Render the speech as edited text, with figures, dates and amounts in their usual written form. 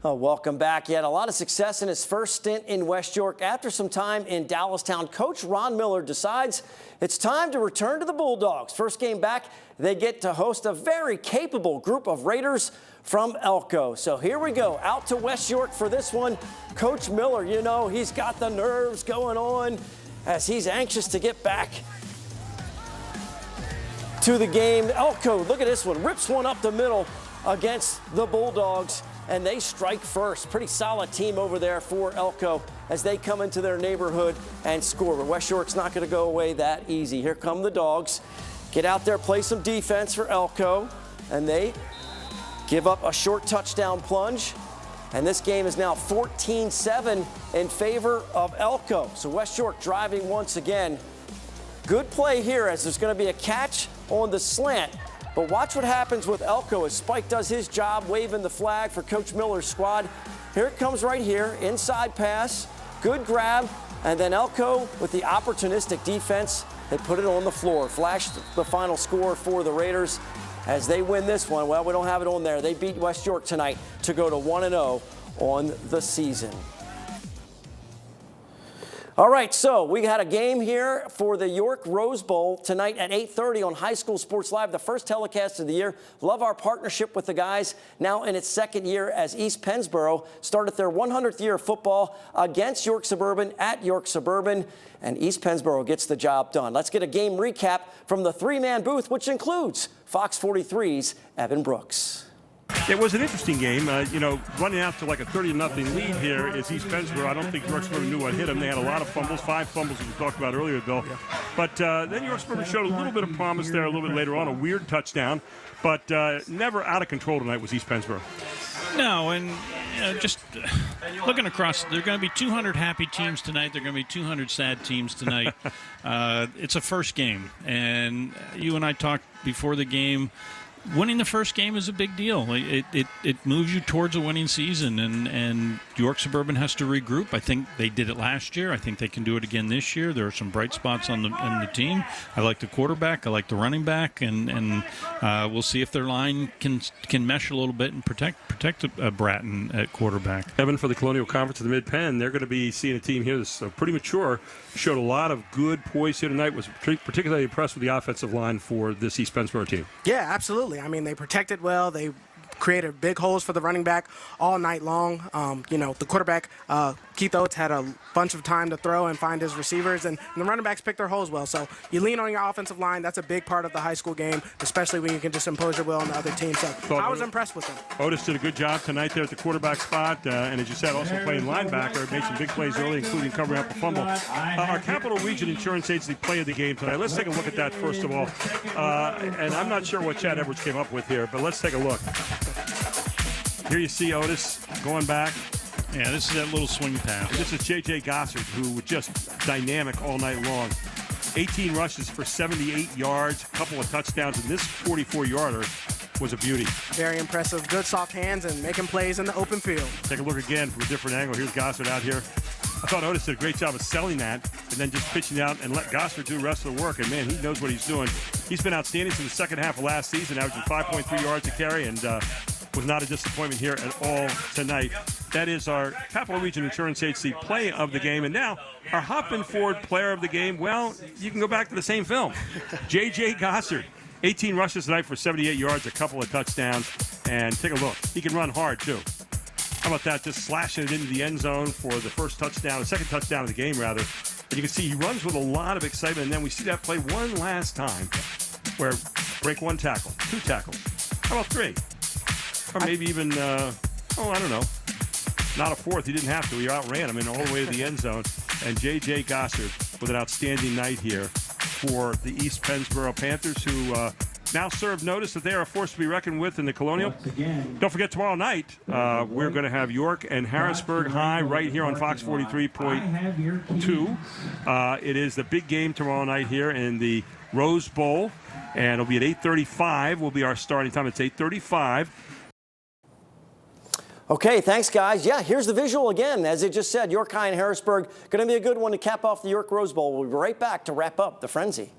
Oh, welcome back. He had a lot of success in his first stint in West York. After some time in Dallastown, Coach Ron Miller decides it's time to return to the Bulldogs. First game back, they get to host a very capable group of Raiders from Elco. So here we go, out to West York for this one. Coach Miller, you know, he's got the nerves going on as he's anxious to get back to the game. Elco, look at this one, rips one up the middle against the Bulldogs, and they strike first. Pretty solid team over there for Elco as they come into their neighborhood and score. But West York's not going to go away that easy. Here come the Dogs. Get out there, play some defense for Elco, and they give up a short touchdown plunge. And this game is now 14-7 in favor of Elco. So West York driving once again. Good play here as there's going to be a catch on the slant. But watch what happens with Elco as Spike does his job, waving the flag for Coach Miller's squad. Here it comes right here, inside pass, good grab, and then Elco with the opportunistic defense, they put it on the floor. Flashed the final score for the Raiders as they win this one. Well, we don't have it on there. They beat West York tonight to go to 1-0 on the season. All right, so we had a game here for the York Rose Bowl tonight at 8:30 on High School Sports Live, the first telecast of the year. Love our partnership with the guys, now in its second year as East Pennsboro started their 100th year of football against York Suburban at York Suburban, and East Pennsboro gets the job done. Let's get a game recap from the three-man booth, which includes Fox 43's Evan Brooks. It was an interesting game. Running out to like a 30-0 lead here is East Pennsboro. I don't think York Suburban knew what hit them. They had a lot of fumbles, 5 fumbles as we talked about earlier, Bill. Yeah. But then York Suburban showed a little bit of promise there a little bit later on, a weird touchdown. But never out of control tonight was East Pennsboro. No, and just looking across, there are going to be 200 happy teams tonight. There are going to be 200 sad teams tonight. It's a first game, and you and I talked before the game. Winning the first game is a big deal. It moves you towards a winning season, and York Suburban has to regroup. I think they did it last year. I think they can do it again this year. There are some bright spots on the team. I like the quarterback. I like the running back, and we'll see if their line can mesh a little bit and protect Bratton at quarterback. Evan, for the Colonial Conference of the Mid-Penn, they're going to be seeing a team here that's pretty mature. Showed a lot of good poise here tonight. Was particularly impressed with the offensive line for this East Pennsboro team. Yeah, absolutely. I mean, they protected well. They created big holes for the running back all night long. The quarterback, Keith Oates, had a bunch of time to throw and find his receivers, and the running backs picked their holes well. So you lean on your offensive line. That's a big part of the high school game, especially when you can just impose your will on the other team. So I was impressed with them. Otis did a good job tonight there at the quarterback spot, and as you said, also playing linebacker. Made some big plays early, including covering up a fumble. Our Capital Region Insurance Agency play of the game tonight. Let's take a look at that first of all. And I'm not sure what Chad Edwards came up with here, but let's take a look. Here you see Otis going back. Yeah, this is that little swing pass. This is J.J. Gossard, who was just dynamic all night long. 18 rushes for 78 yards, a couple of touchdowns, and this 44-yarder was a beauty. Very impressive. Good soft hands and making plays in the open field. Take a look again from a different angle. Here's Gossard out here. I thought Otis did a great job of selling that and then just pitching out and let Gossard do the rest of the work. And, man, he knows what he's doing. He's been outstanding since the second half of last season, averaging 5.3 yards a carry, and was not a disappointment here at all tonight. That is our Capital Region Insurance Agency play of the game. And now our Hoffman Ford player of the game, well, you can go back to the same film. J.J. Gossard, 18 rushes tonight for 78 yards, a couple of touchdowns. And take a look. He can run hard, too. How about that? Just slashing it into the end zone for the first touchdown, the second touchdown of the game, rather. And you can see he runs with a lot of excitement. And then we see that play one last time where break one tackle, 2 tackles. How about 3? Or maybe even, I don't know. Not a 4th. He didn't have to. He outran him in all the way to the end zone. And J.J. Gossard with an outstanding night here for the East Pennsboro Panthers, who now serve notice that they are a force to be reckoned with in the Colonial. Don't forget, tomorrow night, we're going to have York and Harrisburg High right here on Fox 43.2. It is the big game tomorrow night here in the Rose Bowl, and it'll be at 8:35 will be our starting time. It's 8:35. Okay, thanks, guys. Yeah, here's the visual again. As it just said, York High and Harrisburg, going to be a good one to cap off the York Rose Bowl. We'll be right back to wrap up the frenzy.